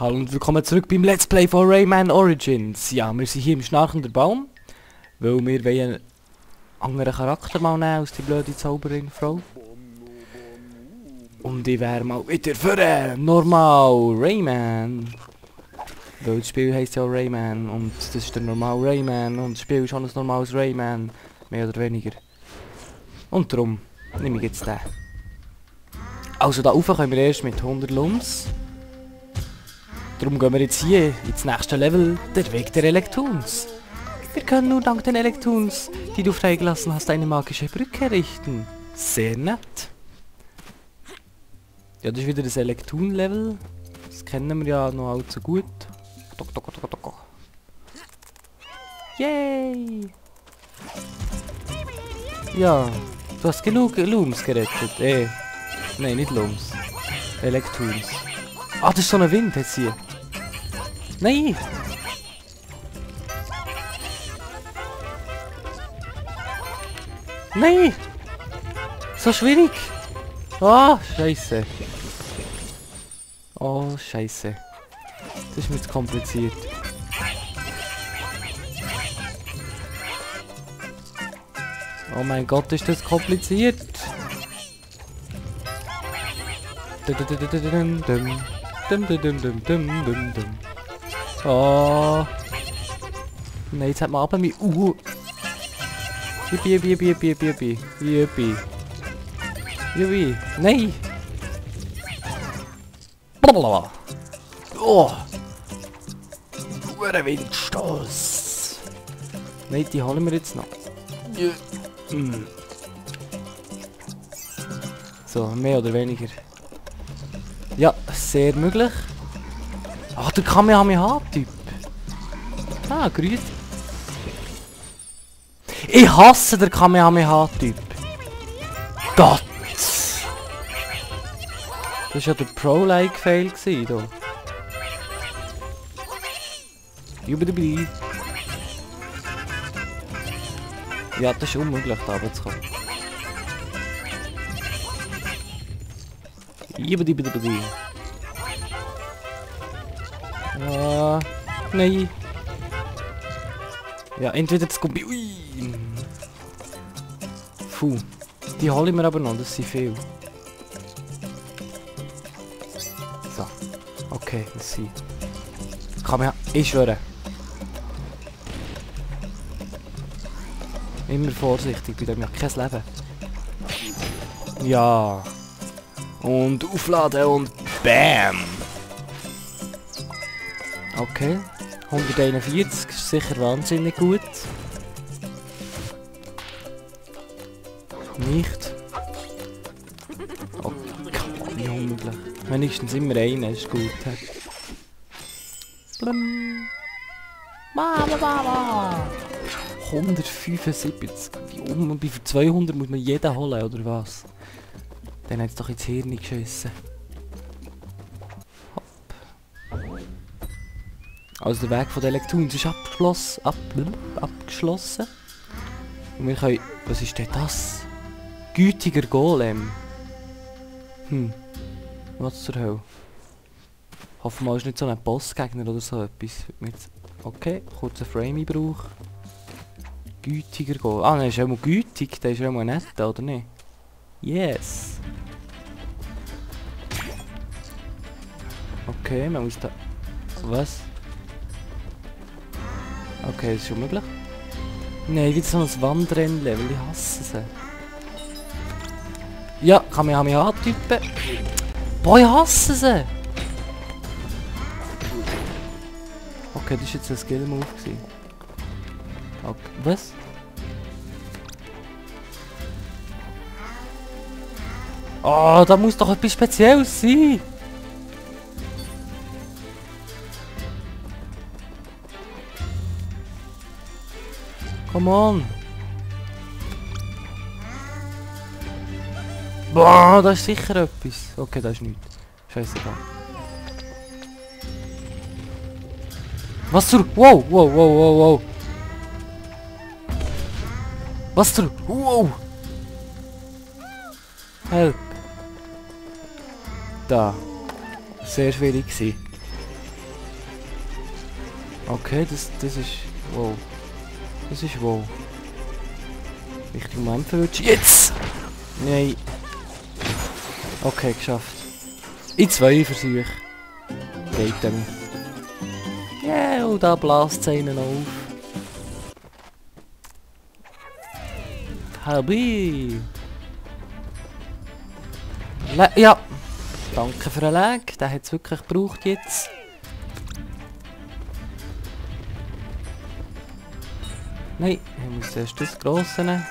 Hallo und willkommen zurück beim Let's Play von Rayman Origins. Ja, wir sind hier im schnarchenden Baum, weil wir wollen einen anderen Charakter mal nehmen als die blöde Zauberin-Frau. Und ich wäre mal wieder für normal Rayman. Weil das Spiel heisst ja Rayman und das ist der normal Rayman und das Spiel ist auch ein normales Rayman, mehr oder weniger. Und darum nehme ich jetzt den. Also da rauf können wir erst mit 100 Lums. Darum gehen wir jetzt hier ins nächste Level, der Weg der Elektrons. Wir können nur dank den Elektrons, die du freigelassen hast, eine magische Brücke errichten. Sehr nett. Ja, das ist wieder das Elektron-Level. Das kennen wir ja noch allzu gut. Yay! Ja, du hast genug Lums gerettet. Nein, nicht Lums. Elektrons. Ah, das ist so ein Wind jetzt hier. Nein! Nein! So schwierig! Ah, scheiße. Oh, scheiße. Das ist mir zu kompliziert. Oh mein Gott, ist das kompliziert! Oh. Nein, jetzt hat man aber mich. Yippie. Nein! Oh! Ein Windstoß! Nein, die holen wir jetzt noch. So, mehr oder weniger. Ja, sehr möglich. Ach, der Kamehameha-Typ. Ah, grüß. Ich hasse den Kamehameha-Typ. Gott. Das war ja der Pro-Like-Fail hier. Jubidibidi. Ja, das ist unmöglich, da runterzukommen. Jubidibidi. Nein. Ja, entweder das kommt bei... Ui. Puh. Die hole ich mir aber noch, das sind viel. So. Okay, das sind... Kann man... Ich schwöre. Immer vorsichtig, bei dem ja kein Leben. Ja. Und aufladen und BAM! Okay. 141 ist sicher wahnsinnig gut. Nicht. Oh, wie unmöglich. Wenigstens immer einer ist gut. Mama! 175. Und bei 200 muss man jeden holen, oder was? Dann hat es doch ins Hirn geschissen. Also der Weg von den Elektrons ist abgeschlossen. Und wir können... Was ist denn das? Gütiger Golem. Was zur Hölle? Hoffen wir mal, ist nicht so ein Bossgegner oder so etwas. Okay, kurzer Frame-Einbrauch. Gütiger Golem. Ah, der ist auch mal gütig. Der ist auch mal nett, oder nicht? Yes. Okay, man muss da... Was? Okay, das ist unmöglich. Nein, wieder so ein Wandrennlevel, ich hasse sie. Ja, Kamehameha-Typen. Boah, ich hasse sie! Okay, das war jetzt ein Skill-Move. Okay, was? Oh, da muss doch etwas Spezielles sein! Come on! Boah, da ist sicher etwas. Okay, da ist nichts. Scheißegal. Was zur... Wow! Was zur... Wow! Help! Da. Sehr schwierig gewesen. Okay, das ist... Wow. Das ist wow. Richtiger Moment verrutscht. Jetzt! Nein. Okay, geschafft. In 2 Versuchen. Geht dann. Ja, yeah, und da bläst es einen auf. Habi! Ja! Danke für den Lag, den hat es wirklich gebraucht jetzt. Nein, ich muss erst das Grosse nehmen.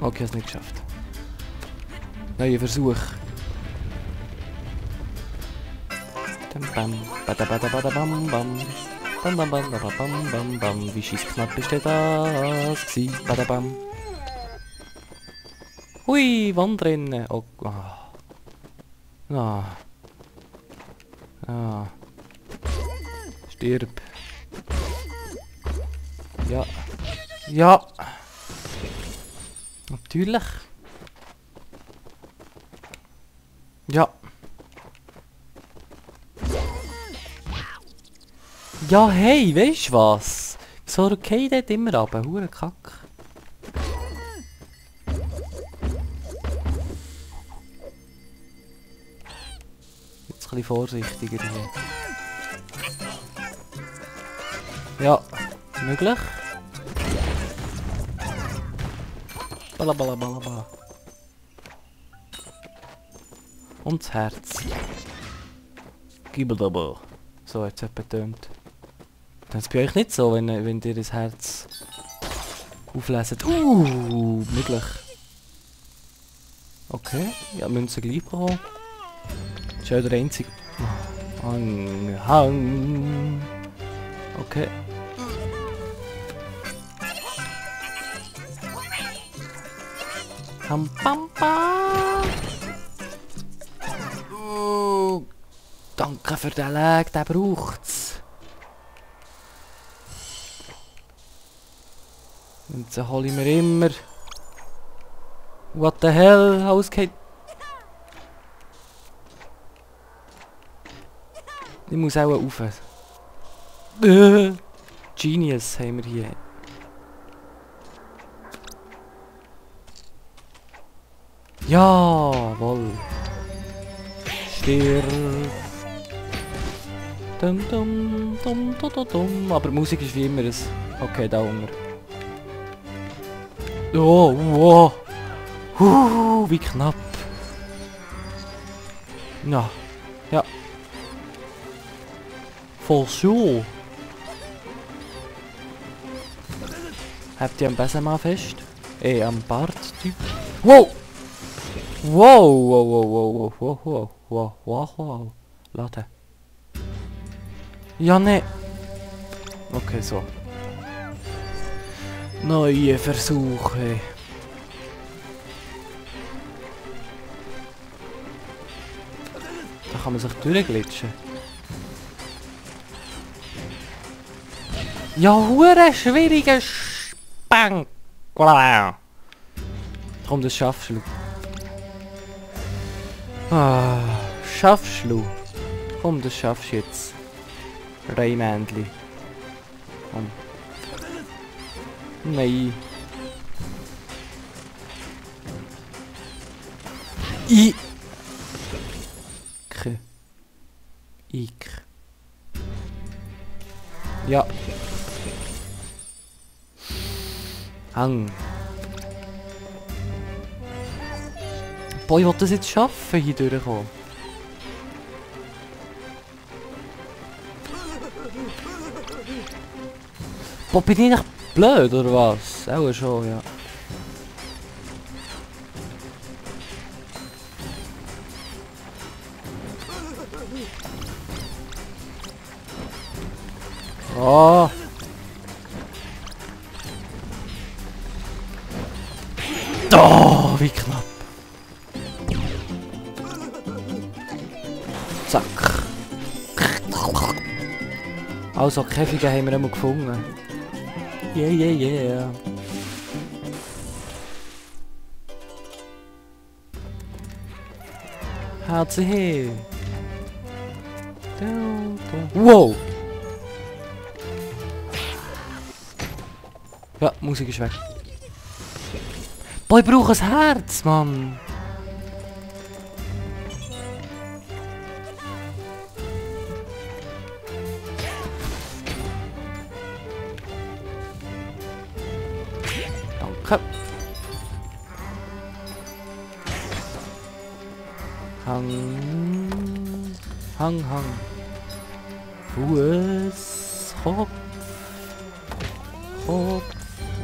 Okay, ich habe es nicht geschafft. Neuer Versuch. Wie scheissknapp ist denn das gewesen? Badabam. Hui, Wand drinnen. Oh, ah. Ah. Stirb. Ja. Ja. Natürlich. Ja. Ja, hey, weißt du was? Wieso okay dort immer runter? Hure Kack. Jetzt ein bisschen vorsichtiger hier. Ja, möglich. Balabalabala. Und das Herz. Gibbeldabel. So hat es etwa getönt. Das ist bei euch nicht so, wenn ihr das Herz aufleset. Möglich. Okay, ja, Münze gleich bekommen. Das ist ja der einzige. Hang. Okay. Hampampa. Danke für den Lag, den braucht's. Und so hole ich mir immer. What the hell, Hausgeht. Ich muss auch rauf. Genius haben wir hier. Jawohl. Stirb. Dum dum dum dum dum dum. Aber die Musik ist wie immer ein... Okay, da unten. Oh, wow. Wie knapp. Ja. Ja. Voll so. Habt ihr am Besen mal fest? Am Bart-Typ. Wow! Wow, wow, wow, wow, wow, wow, wow, wow, wow. Lade. Ja, ne. Okay, so. Neue Versuche. Da kann man sich durchglitschen. Ja, hure schwierige Spang. Komm, das schaffst du. Ah, schaffst du. Komm, das schaffst du jetzt. Raymanli. Komm. Nein. Ik. Ja. Hang. Boah, ich will das jetzt schaffen, hier durchkommen. Boah, bin ich nicht blöd, oder was? Auch schon, ja. Oh. Oh, wie knapp. Zack. Also, Käfige haben wir immer gefunden. Yeah, yeah, yeah. Haut sie her. Wow! Ja, die Musik ist weg. Boah, ich brauche ein Herz, Mann! Danke. Hang. Fuß, Kopf.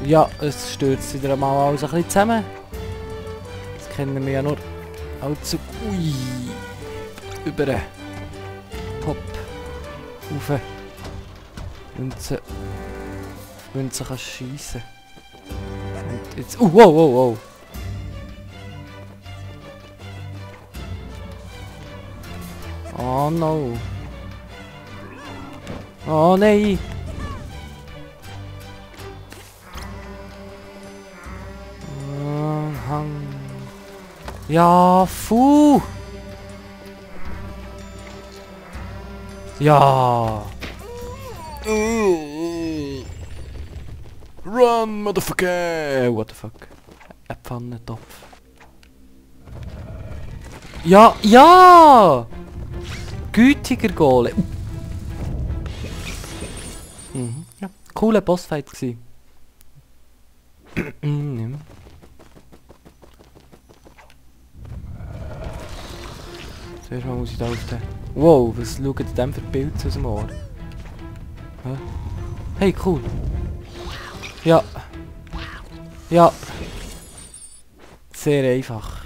Ja, es stürzt wieder einmal alles ein bisschen zusammen. Das kennen wir ja nur allzu... Ui! Über. Top. Rauf. Münze kann schiessen. Und jetzt... Wow! Oh no. Oh nein. Hang. Ja, Ja. Run, motherfucker. What the fuck? Ein Pfannentopf. Ja! Gütiger Golem. Ja, cooler Bossfight gsi. Zuerst mal muss ich da auf den... Wow, was schaut ihr denn für Pilze aus dem Ohr? Hä? Hey, cool. Ja. Sehr einfach.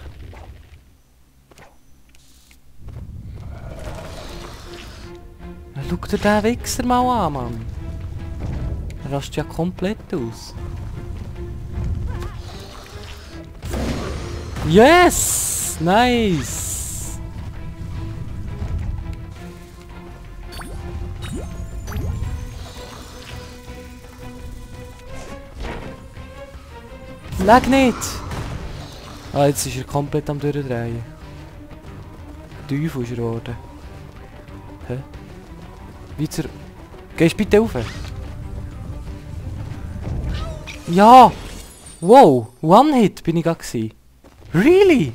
Schau dir den Wichser mal an, Mann. Er rastet ja komplett aus. Yes! Nice! Leg nicht! Ah, jetzt ist er komplett am Durchdrehen. Teufel ist er geworden. Hä? Wie zur... Gehst bitte rauf? Ja! Wow! One-Hit bin ich gerade gewesen. Really?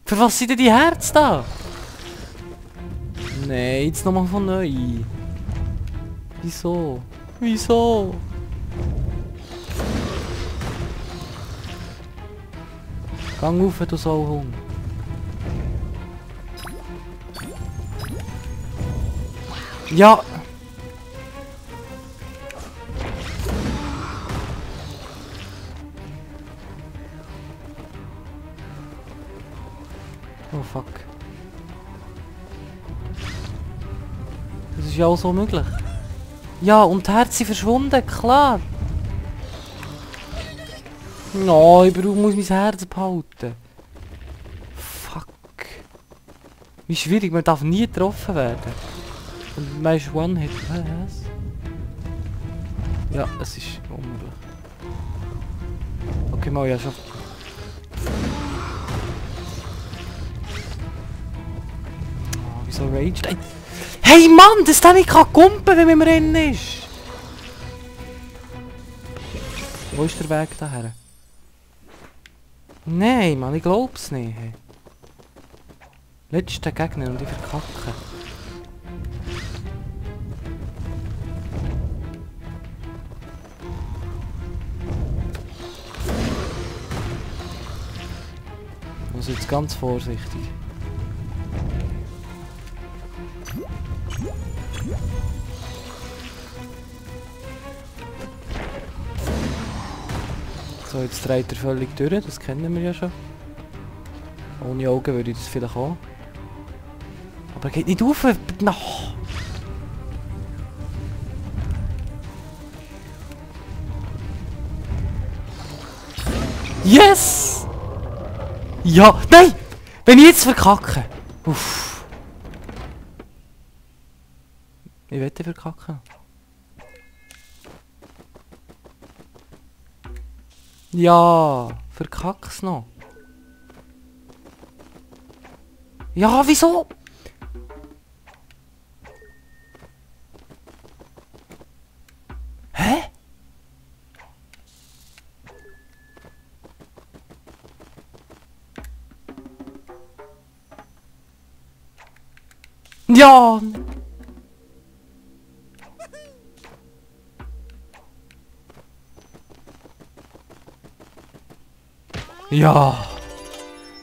Für was sind denn die Herzen da? Nein, jetzt nochmal von neu. Wieso? Gang auf, du Sauhund. Ja! Oh fuck. Das ist ja auch so möglich. Ja, und die Herzen sind verschwunden, klar. No, ich muss mein Herz behalten. Fuck. Wie schwierig, man darf nie getroffen werden. Und man ist One-Hit. Was? Ja, es ist unmöglich. Okay, mal ja schon. Oh, wieso raged? Hey Mann, dass der nicht kann kumpen, wenn man im Rennen ist! Wo ist der Weg daher? Nein, Mann, ich glaub's nicht. Letzter Gegner und ich verkacke. Also jetzt ganz vorsichtig. So, jetzt dreht er völlig durch, das kennen wir ja schon. Ohne Augen würde ich das vielleicht auch. Aber er geht nicht auf! No. Yes! Ja! Nein! Wenn ich jetzt verkacke! Uff. Ich wette verkacken. Ja! Verkack's noch! Ja, wieso? Hä? Ja! Ja!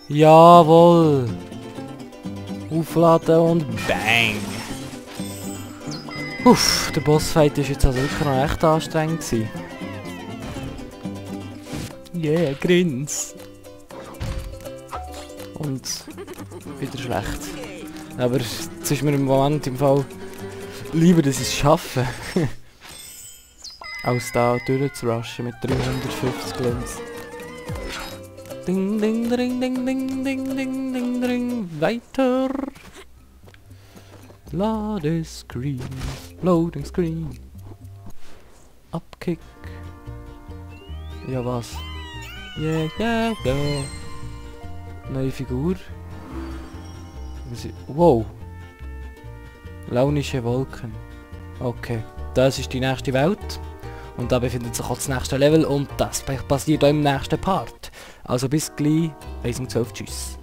Jawohl! Aufladen und bang! Uff, der Bossfight ist jetzt also wirklich noch echt anstrengend gewesen. Yeah, grins! Und wieder schlecht. Aber es ist mir im Moment im Fall lieber, dass ich es schaffe. Als da durchzurushen mit 350 Glanz. Ding ding ding ding ding ding ding ding ding. Weiter. Ladescreen. Loading Screen. Upkick. Ja was? Yeah, yeah, yeah. Neue Figur. Wow. Launische Wolken. Okay. Das ist die nächste Welt. Und da befindet sich auch das nächste Level und das passiert auch im nächsten Part. Also bis gleich. 1 um 12. Tschüss.